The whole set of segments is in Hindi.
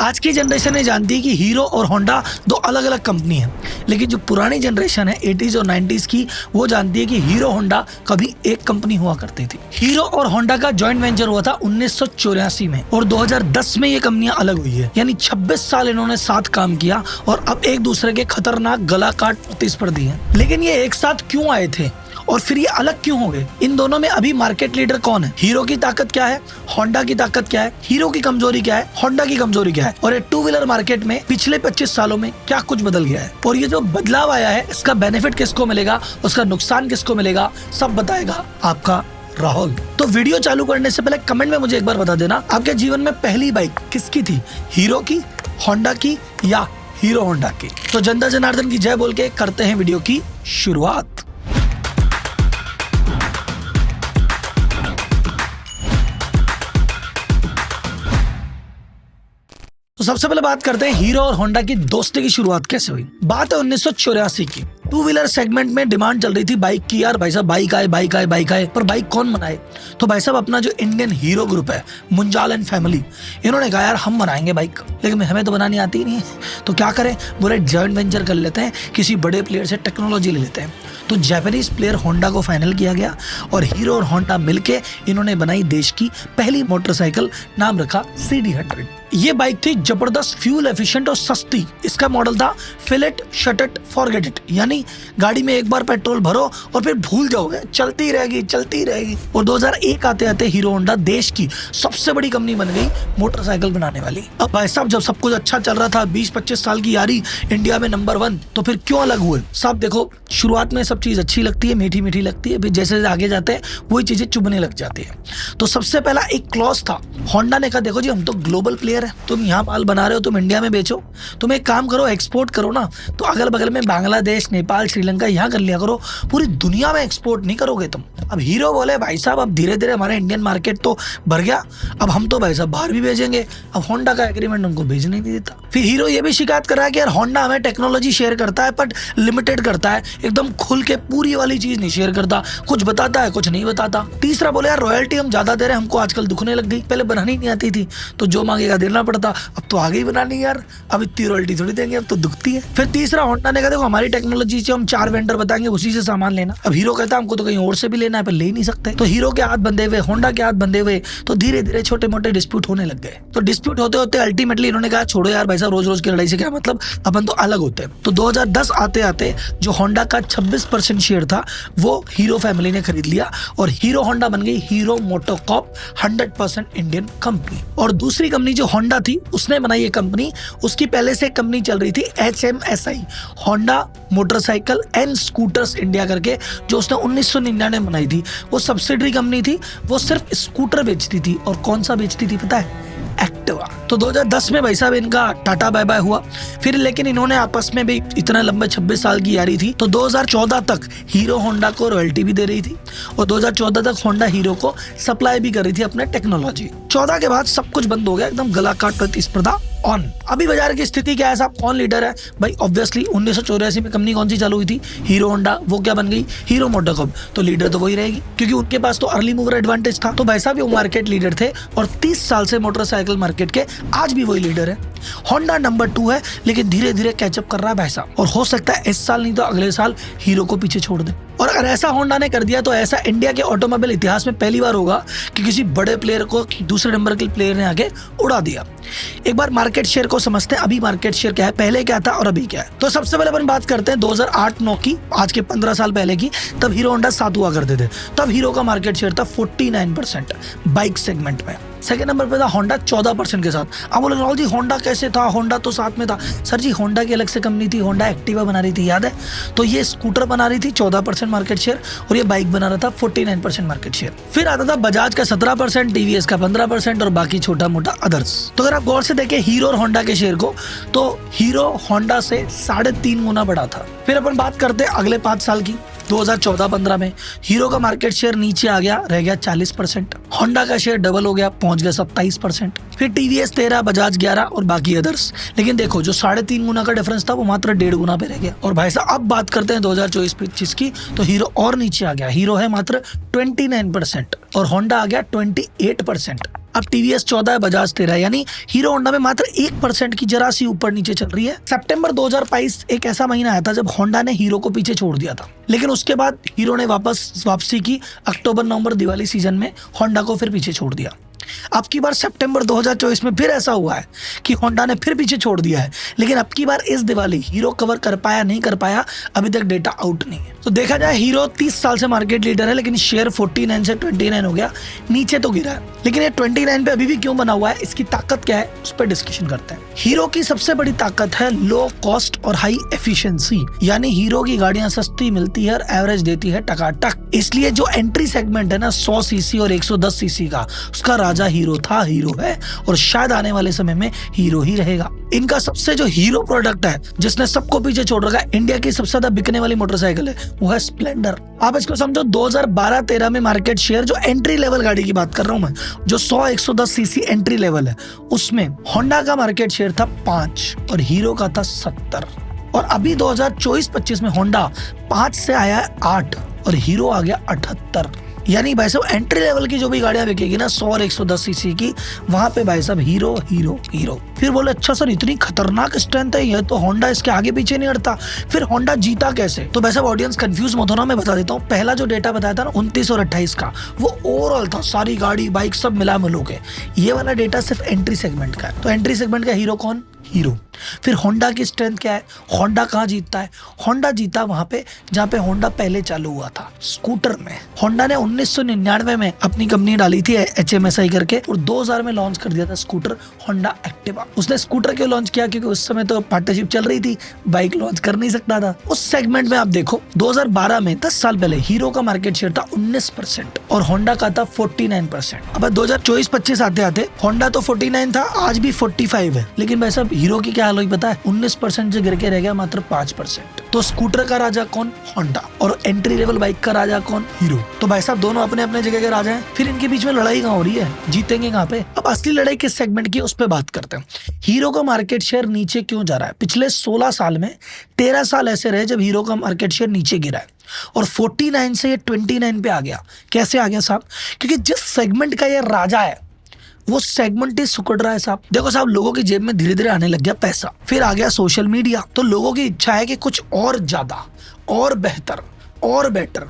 आज की जनरेशन ये जानती है कि हीरो और होंडा दो अलग अलग कंपनी है, लेकिन जो पुरानी जनरेशन है 80s और 90s की, वो जानती है कि हीरो होंडा कभी एक कंपनी हुआ करती थी। हीरो और होंडा का जॉइंट वेंचर हुआ था 1984 में और 2010 में ये कंपनियां अलग हुई है। यानी 26 साल इन्होंने साथ काम किया और अब एक दूसरे के खतरनाक गला काट प्रतिस्पर्धी हैं। लेकिन ये एक साथ क्यों आए थे और फिर ये अलग क्यों हो गए? इन दोनों में अभी मार्केट लीडर कौन है? हीरो की ताकत क्या है, होंडा की ताकत क्या है, हीरो की कमजोरी क्या है, होंडा की कमजोरी क्या है, और ये टू व्हीलर मार्केट में पिछले 25 सालों में क्या कुछ बदल गया है, और ये जो बदलाव आया है इसका बेनिफिट किसको मिलेगा, उसका नुकसान किसको मिलेगा, सब बताएगा आपका राहुल। तो वीडियो चालू करने से पहले कमेंट में मुझे एक बार बता देना, आपके जीवन में पहली बाइक किसकी थी, हीरो की, होंडा की या हीरो होंडा की? तो जनता जनार्दन की जय बोल के करते हैं वीडियो की शुरुआत। तो सबसे पहले बात करते हैं हीरो और होंडा की दोस्ती की शुरुआत कैसे हुई। बात है 1984 की। टू व्हीलर सेगमेंट में डिमांड चल रही थी बाइक की, यार भाई साहब बाइक आए बाइक आए बाइक आए, पर बाइक कौन बनाए? तो भाई साहब अपना जो इंडियन हीरो ग्रुप है, मुंजाल एंड फैमिली, इन्होंने कहा यार हम बनाएंगे बाइक, लेकिन हमें तो बनानी आती ही नहीं है, तो क्या करें, बोले जॉइंट वेंचर कर लेते हैं, किसी बड़े प्लेयर से टेक्नोलॉजी ले लेते हैं। तो जापानीज प्लेयर होंडा को फाइनल किया गया और हीरो और होंडा मिलके इन्होंने बनाई देश की पहली मोटरसाइकिल, नाम रखा CD100। ये बाइक थी जबरदस्त, फ्यूल एफिशिएंट और सस्ती। इसका मॉडल था fill it shut it forget it, यानी गाड़ी में एक बार पेट्रोल भरो और फिर भूल जाओगे, चलती रहेगी चलती रहेगी। और 2001 आते आते हीरो होंडा देश की सबसे बड़ी कंपनी बन गई मोटरसाइकिल बनाने वाली। अब भाई साहब जब सब कुछ अच्छा चल रहा था, 20-25 साल की यारी, इंडिया में नंबर 1, तो फिर क्यों अलग हुए? साहब देखो, शुरुआत में सब चीज अच्छी लगती है, मीठी मीठी लगती है, फिर जैसे जैसे आगे जाते हैं वही चीजें चुभने लग जाती है। तो सबसे पहला एक क्लॉज था, होंडा ने कहा देखो जी हम तो ग्लोबल प्लेयर है, तुम यहाँ माल बना रहे हो, तुम इंडिया में बेचो, तुम एक काम करो एक्सपोर्ट करो ना, तो अगल बगल में बांग्लादेश, नेपाल, श्रीलंका यहाँ कर लिया करो, पूरी दुनिया में एक्सपोर्ट नहीं करोगे तुम। अब हीरो बोले भाई साहब अब धीरे धीरे हमारा इंडियन मार्केट तो भर गया, अब हम तो भाई साहब बाहर भी भेजेंगे। अब होंडा का एग्रीमेंट उनको भेजने नहीं देता। फिर हीरो ये भी शिकायत कर रहा है कि यार होंडा हमें टेक्नोलॉजी शेयर करता है बट लिमिटेड करता है, एकदम खुल के पूरी वाली चीज नहीं शेयर करता, कुछ बताता है कुछ नहीं बताता। तीसरा बोले यार रॉयल्टी हम ज्यादा दे रहे हैं, हमको आजकल दुखने लग गई, पहले बनानी नहीं आती थी तो जो मांगेगा देना पड़ता, अब तो आगे ही बनानी यार, अब इतनी रॉयल्टी थोड़ी देंगे, अब तो दुखती है। फिर तीसरा होंडा ने कहा देखो हमारी टेक्नोलॉजी से हम 4 वेंडर बताएंगे, उसी से सामान लेना। अब हीरो कहता है हमको तो कहीं और से भी लेना है पर ले नहीं सकते, तो हीरो के हाथ बंधे हुए, होंडा के हाथ बंधे हुए, तो धीरे धीरे छोटे मोटे डिस्प्यूट होने लग गए। तो डिस्प्यूट होते होते अल्टीमेटली इन्होंने कहा छोड़ो यार भाई साहब रोज रोज की लड़ाई से क्या मतलब, अपन तो अलग होते हैं। तो 2010 आते आते जो होंडा का 26% शेयर था वो हीरो फैमिली ने खरीद लिया और हीरो होंडा बन गई हीरो मोटोकॉर्प, 100% इंडियन कंपनी। और दूसरी कंपनी जो होंडा थी उसने बनाई ये कंपनी, उसकी पहले से कंपनी चल रही थी HMSI, Honda motorcycle and scooters India करके, जो उसने 1999 में बनाई थी। वो सब्सिडरी कंपनी थी, वो सिर्फ स्कूटर बेचती थी। और कौन सा बेचती थी पता है? एक्टिवा। तो 2010 में भाई साहब इनका टाटा बाय बाय हुआ। फिर लेकिन इन्होंने आपस में भी इतना लंबे 26 साल की यारी थी, तो 2014 तक हीरो होंडा को रॉयल्टी भी दे रही थी और 2014 तक होंडा हीरो को सप्लाई भी कर रही थी अपने टेक्नोलॉजी। 14 के बाद सब कुछ बंद हो गया, एकदम गला काट प्रतिस्पर्धा ऑन। अभी बाजार की स्थिति क्या है साहब, कौन लीडर है भाई? ऑब्वियसली 1984 में कंपनी कौन सी चालू हुई थी? Hero Honda. वो क्या बन गई? Hero MotoCorp. तो लीडर तो वही रहेगी क्योंकि उनके पास तो अर्ली मूवर एडवांटेज था। तो भाई साहब वो मार्केट लीडर थे और 30 साल से मोटरसाइकिल मार्केट के आज भी वही लीडर है। होंडा नंबर 2 है, लेकिन धीरे धीरे कैचअप कर रहा है भाई साहब, और हो सकता है इस साल नहीं तो अगले साल हीरो को पीछे छोड़ दे। और अगर ऐसा होंडा ने कर दिया तो ऐसा इंडिया के ऑटोमोबाइल इतिहास में पहली बार होगा कि किसी बड़े प्लेयर को दूसरे नंबर के प्लेयर ने आगे उड़ा दिया। एक बार मार्केट शेयर को समझते हैं, अभी मार्केट शेयर क्या है, पहले क्या था और अभी क्या है। तो सबसे पहले अपन बात करते हैं 2008-9 की, आज के 15 साल पहले की। तब हीरो होंडा 7 हुआ करते थे। तब हीरो का मार्केट शेयर था 49% बाइक सेगमेंट में। सेकंड नंबर पे था होंडा 14% के साथ। अब बोले राहुल जी होंडा कैसे था, होंडा तो साथ में था। सर जी होंडा की अलग से कंपनी थी, होंडा एक्टिवा बना रही थी, याद है? तो ये स्कूटर बना रही थी 14% मार्केट शेयर और ये बाइक बना रहा था 49% मार्केट शेयर। फिर आता था बजाज का 17%, टीवीएस का 15% और बाकी छोटा मोटा अदर्स। तो अगर आप गौर से देखें हीरो और होंडा के शेयर को, तो हीरो होंडा से 3.5 गुना बढ़ा था। फिर अपन बात करते हैं अगले 5 साल की। 2014-15 में हीरो का मार्केट शेयर नीचे आ गया, रह गया 40%। होंडा का शेयर डबल हो गया, पहुंच गया 27%। फिर टीवीएस 13, बजाज 11 और बाकी अदर्स। लेकिन देखो जो 3.5 गुना का डिफरेंस था वो मात्र 1.5 गुना पे रह गया। और भाई साहब अब बात करते हैं 2024-25 की, तो हीरो और नीचे आ गया। हीरो है मात्र 29% और होंडा आ गया 28%। अब टीवीएस 14 है, बजाज 13 है, यानी हीरो होंडा में मात्र 1% की जरा सी ऊपर नीचे चल रही है। सितंबर 2022 एक ऐसा महीना आया था जब होंडा ने हीरो को पीछे छोड़ दिया था, लेकिन उसके बाद हीरो ने वापसी की। अक्टूबर नवंबर दिवाली सीजन में होंडा को फिर पीछे छोड़ दिया। अब की बार सितंबर 2024 में फिर ऐसा हुआ है कि होंडा ने फिर पीछे छोड़ दिया है, लेकिन अब की बार इस दिवाली हीरो कवर कर पाया नहीं कर पाया, अभी तक डेटा आउट नहीं है। तो देखा जाए हीरो 30 साल से मार्केट लीडर है, लेकिन शेयर 49 से 29 हो गया, नीचे तो गिरा है। लेकिन ये 29 पे अभी भी क्यों बना हुआ है, इसकी ताकत क्या है, उस पर डिस्कशन करते हैं। हीरो की सबसे बड़ी ताकत है लो कॉस्ट और हाई एफिशिएंसी, यानी हीरो की गाड़ियां सस्ती मिलती है और एवरेज देती है टकाटक। इसलिए जो एंट्री सेगमेंट है ना 100 सीसी और 110 सीसी का, उसका राजा हीरो था, हीरो है और शायद आने वाले समय में हीरो ही रहेगा। इनका सबसे जो हीरो प्रोडक्ट है जिसने सबको पीछे छोड़ रखा है, इंडिया की सबसे ज्यादा बिकने वाली मोटरसाइकिल है, वो है स्प्लेंडर। आप इसको समझो 2012-13 में मार्केट शेयर, जो एंट्री लेवल गाड़ी की बात कर रहा हूं मैं, जो 100-110 सीसी एंट्री लेवल है, उसमें होंडा का मार्केट शेयर था 5 और हीरो का था 70। और अभी 2024-25 में होंडा 5 से आया है 8 और हीरो आ गया 78। यानी भाई साहब एंट्री लेवल की जो भी गाड़ियां बिकेगी ना 100 और 110 सीसी की, वहां पे भाई साहब हीरो हीरो हीरो। फिर बोले अच्छा सर इतनी खतरनाक स्ट्रेंथ है ये, तो होंडा इसके आगे पीछे नहीं हटता, फिर होंडा जीता कैसे? तो भाई साहब ऑडियंस कंफ्यूज मत होना, मैं बता देता हूँ। पहला जो डेटा बताया था ना 29 और 28 का, वो ओवरऑल था, सारी गाड़ी बाइक सब मिला मिलो के। ये वाला डेटा सिर्फ एंट्री सेगमेंट का है। तो एंट्री सेगमेंट का हीरो कौन? हीरो। फिर होंडा की स्ट्रेंथ क्या है, होंडा कहाँ जीतता है? होंडा जीता वहां पे जहाँ पे होंडा पहले चालू हुआ था, स्कूटर में। होंडा ने 1999 में अपनी कंपनी डाली थी HMSI करके, और 2000 में लॉन्च कर दिया था स्कूटर होंडा एक्टिवा। उसने स्कूटर क्यों लॉन्च किया? क्योंकि उस समय तो पार्टनरशिप चल रही थी, बाइक लॉन्च कर नहीं सकता था। उस सेगमेंट में आप देखो 2012 में 10 साल पहले हीरो का मार्केट शेयर था 19% और होंडा का था 49%। अब 2024-25 आते आते होंडा तो 49 था, आज भी 45 है, लेकिन भाई साहब हीरो की क्या हाल हुई पता है? 19% से गिर के रह गया मात्र 5%। तो स्कूटर का राजा कौन? होंडा। और एंट्री लेवल बाइक का राजा कौन? हीरो। तो भाई साहब दोनों अपने अपने जगह के राजा हैं, फिर इनके बीच में लड़ाई कहाँ हो रही है, जीतेंगे कहाँ पे? अब असली लड़ाई किस सेगमेंट की, उस पर बात करते हैं। हीरो का मार्केट शेयर नीचे क्यों जा रहा है? पिछले 16 साल में 13 साल ऐसे रहे जब हीरो का मार्केट शेयर नीचे गिरा है और 49 से ये 29 पे आ गया। कैसे आ गया साहब? क्योंकि जिस सेगमेंट का ये राजा है वो सेगमेंट ही सुकड़ रहा है साहब। देखो साहब, लोगों की जेब में धीरे धीरे आने लग गया पैसा, फिर आ गया सोशल मीडिया, तो लोगों की इच्छा है कि कुछ और ज्यादा और बेहतर और बेटर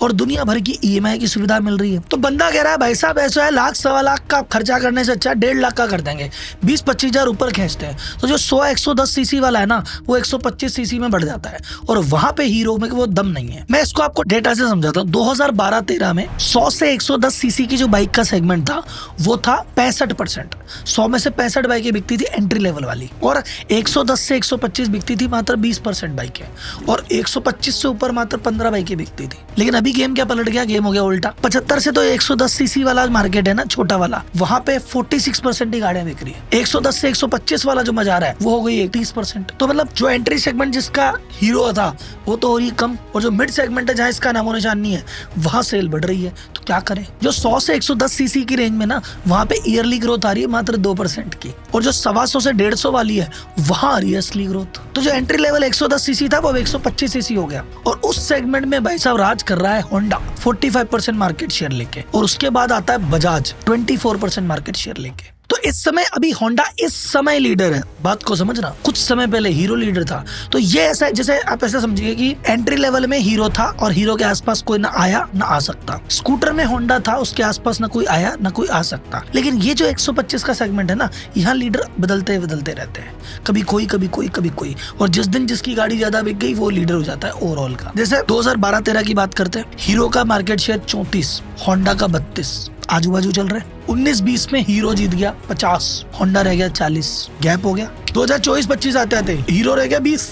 और दुनिया भर की EMI की सुविधा मिल रही है। तो बंदा कह रहा है भाई साहब ऐसा है, 1 सवा लाख का खर्चा करने से अच्छा 1.5 लाख का कर देंगे, 20-25 हजार ऊपर खींचते हैं। तो जो 100-110 सीसी वाला है ना, वो 125 सीसी में बढ़ जाता है और वहां पे हीरो में वो दम नहीं है। मैं इसको आपको डेटा से समझाता हूँ। 2012-13 में 100 से 110 सीसी की जो बाइक का सेगमेंट था वो था 65%। 100 में से 65 बाइकें बिकती थी एंट्री लेवल वाली, और 110 से 125 बिकती थी मात्र 20% बाइकें, और 125 से ऊपर मात्र 15 बाइकें बिकती थी। लेकिन अभी गेम क्या पलट गया, गेम हो गया उल्टा। 75 से तो 110 सीसी वाला मार्केट है ना, छोटा वाला, वहां पे 46% ही गाड़ियां बिक रही है। 110 से 125 वाला जो मजा रहा है वो हो गई 30%। तो मतलब जो एंट्री सेगमेंट जिसका हीरो था वो तो हो रही कम, और जो मिड सेगमेंट है जहाँ इसका नामो निशान नहीं है वहां सेल बढ़ रही है। तो क्या करें? जो 100 से 110 सीसी की रेंज में ना, वहां पे ईयरली ग्रोथ आ रही है मात्र 2% की, और जो 125 से 150 वाली है वहां आ रही है असली ग्रोथ। तो जो एंट्री लेवल 110 सीसी था वो 125 सीसी हो गया, और उस सेगमेंट में भाई साहब राज कर रहा है होंडा 45% मार्केट शेयर लेके, और उसके बाद आता है बजाज 24% मार्केट शेयर लेके। तो इस समय अभी होंडा इस समय लीडर है, बात को समझना। कुछ समय पहले हीरो लीडर था। तो ये ऐसा है जैसे आप ऐसा समझिए कि एंट्री लेवल में हीरो था और हीरो के आसपास कोई ना आया ना आ सकता। स्कूटर में होंडा था, उसके आसपास ना कोई आया ना कोई आ सकता। लेकिन ये जो 125 का सेगमेंट है ना, यहाँ लीडर बदलते रहते हैं, कभी कोई कभी कोई कभी कोई, और जिस दिन जिसकी गाड़ी ज्यादा बिक गई वो लीडर हो जाता है ओवरऑल का। जैसे 2012-13 की बात करते हैं, हीरो का मार्केट शेयर 34, होंडा का 32 आजू बाजू चल रहे हैं। 19-20 में हीरो जीत गया 50, होंडा रह गया 40, गैप हो गया। 2024-25 आते आते हीरो रह गया 20,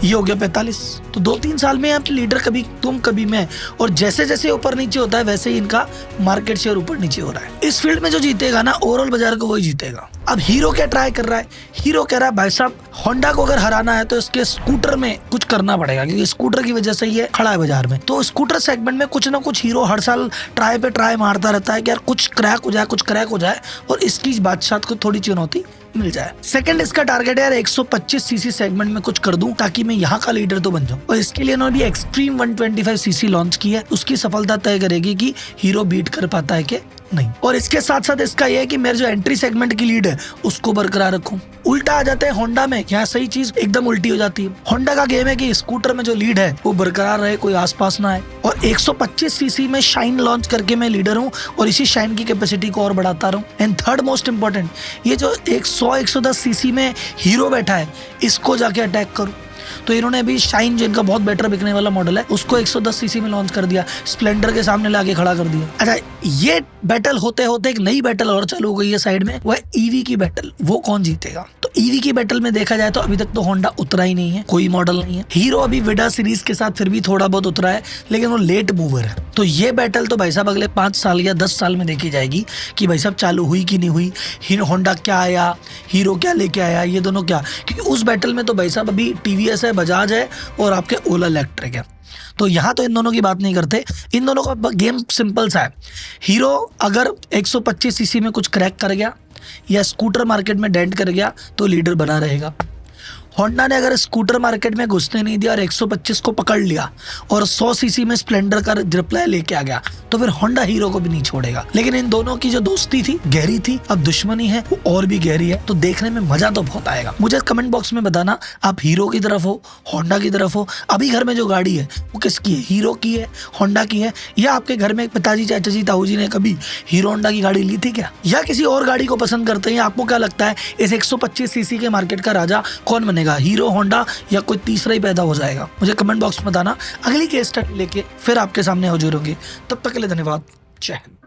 ये हो गया 45। तो 2-3 साल में आप लीडर कभी तुम कभी मैं, और जैसे जैसे ऊपर नीचे होता है वैसे ही इनका मार्केट शेयर ऊपर नीचे हो रहा है। इस फील्ड में जो जीतेगा ना ओवरऑल बाजार को वही जीतेगा। अब हीरो क्या ट्राई कर रहा है? हीरो कह रहा है भाई साहब होंडा को अगर हराना है तो इसके स्कूटर में कुछ करना पड़ेगा, क्योंकि स्कूटर की वजह से ये खड़ा है बाजार में। तो स्कूटर सेगमेंट में कुछ ना कुछ हीरो हर साल ट्राई पे ट्राई मारता रहता है कि यार कुछ क्रैक हो जाए, कुछ क्रैक हो जाए, और इसकी बादशाह को थोड़ी चुनौती मिल जाए। सेकंड इसका टारगेट है यार 125 सीसी सेगमेंट में कुछ कर दूं ताकि मैं यहाँ का लीडर तो बन जाऊं, और इसके लिए उन्होंने भी एक्सट्रीम 125 सीसी लॉन्च की है। उसकी सफलता तय करेगी कि हीरो बीट कर पाता है कि नहीं। और इसके साथ साथ इसका यह है कि मेरे जो एंट्री सेगमेंट की लीड है उसको बरकरार रखूं। उल्टा आ जाता है होंडा में, यहाँ सही चीज एकदम उल्टी हो जाती है। होंडा का गेम है कि स्कूटर में जो लीड है वो बरकरार रहे, कोई आसपास ना आए। और 125 सीसी में शाइन लॉन्च करके मैं लीडर हूँ और इसी शाइन की कैपेसिटी को और बढ़ाता रहूं। एंड थर्ड मोस्ट इंपॉर्टेंट, ये जो 100-110 सीसी में हीरो बैठा है इसको जाके अटैक करूं। तो इन्होंने अभी शाइन, जिनका बहुत बेटर बिकने वाला मॉडल है, उसको 110 सीसी में लॉन्च कर दिया, स्प्लेंडर के सामने लाके खड़ा कर दिया। अच्छा, ये बैटल होते होते एक नई बैटल और चालू हो गई है साइड में, वह ईवी की बैटल। वो कौन जीतेगा? तो ईवी की बैटल में देखा जाए तो अभी तक तो होंडा उतरा ही नहीं है, कोई मॉडल नहीं है। हीरो अभी विडा सीरीज के साथ फिर भी थोड़ा बहुत उतरा है, लेकिन वो लेट मूवर है। तो ये बैटल तो भाई साहब अगले 5 साल या 10 साल में देखी जाएगी कि भाई साहब चालू हुई कि नहीं हुई, होंडा क्या आया, हीरो क्या लेके आया, ये दोनों क्या। क्योंकि उस बैटल में तो भाई साहब अभी टीवीएस है, बजाज है और आपके ओला इलेक्ट्रिक है। तो यहाँ तो इन दोनों की बात नहीं करते। इन दोनों का गेम सिंपल सा है। हीरो अगर 125 सीसी में कुछ क्रैक कर गया या स्कूटर मार्केट में डेंट कर गया तो लीडर बना रहेगा। होंडा ने अगर स्कूटर मार्केट में घुसने नहीं दिया और 125 को पकड़ लिया और 100 सीसी में स्प्लेंडर का रिप्लाई लेके आ गया तो फिर होंडा हीरो को भी नहीं छोड़ेगा। लेकिन इन दोनों की जो दोस्ती थी गहरी थी, अब दुश्मनी है वो और भी गहरी है। तो देखने में मजा तो बहुत आएगा। मुझे कमेंट बॉक्स में बताना आप हीरो की तरफ हो, होंडा की तरफ हो। अभी घर में जो गाड़ी है वो किसकी है? हीरो की है, होंडा की है? या आपके घर में पिताजी, चाचा जी, ताऊ जी ने कभी हीरो होंडा की गाड़ी ली थी क्या? या किसी और गाड़ी को पसंद करते हैं? आपको क्या लगता है इस 125 सीसी के मार्केट का राजा कौन बनेगा, हीरो, होंडा या कोई तीसरा ही पैदा हो जाएगा? मुझे कमेंट बॉक्स में बताना। अगली केस स्टडी लेके फिर आपके सामने हाजिर होंगे। तब तक के लिए धन्यवाद। जय हिंद।